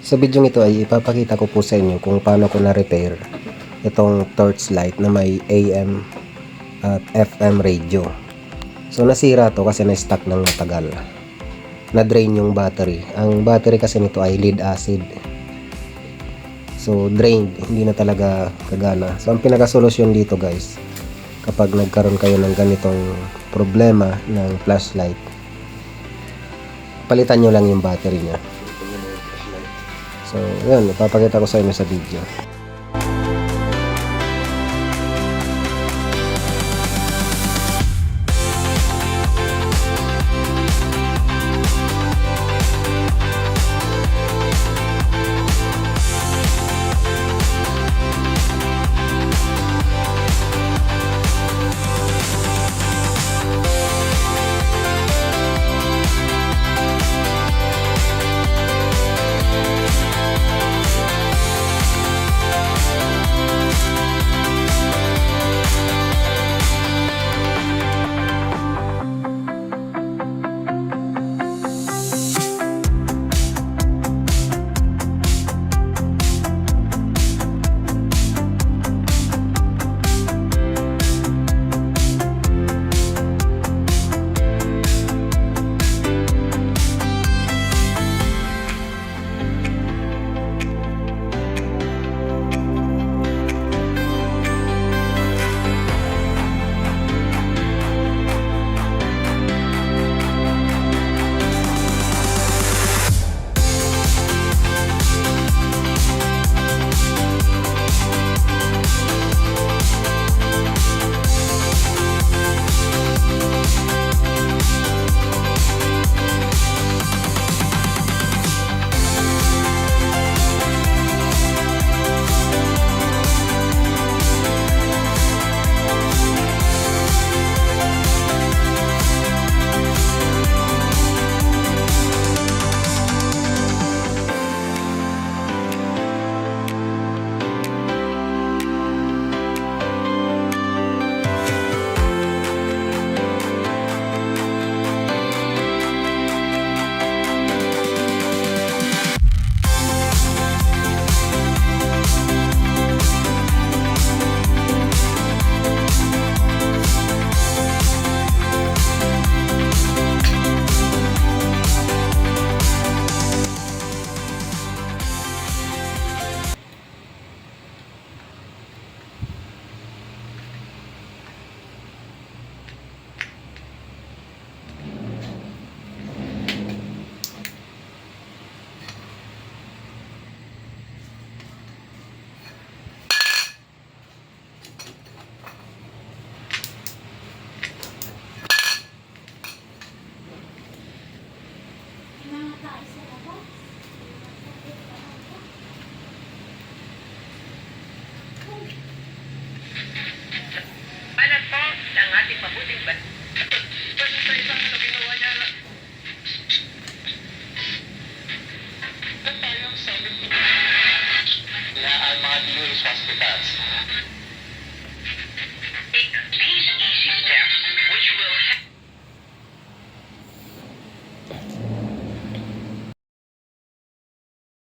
Sa video ito ay ipapakita ko po sa inyo kung paano ko na-repair itong torch light na may AM at FM radio. So nasira to kasi na-stuck ng matagal. Na-drain yung battery. Ang battery kasi nito ay lead acid. So drained, hindi na talaga kagana. So ang pinaka-solusyon dito guys, kapag nagkaroon kayo ng ganitong problema ng flashlight, palitan nyo lang yung battery nya. So, yun, ipapakita ko sa inyo sa video. Ano po ang ating mabuting ban? Sa isang ginawa niya na. Tayong 70 na ang mga DOH hospitals. Take these easy steps which will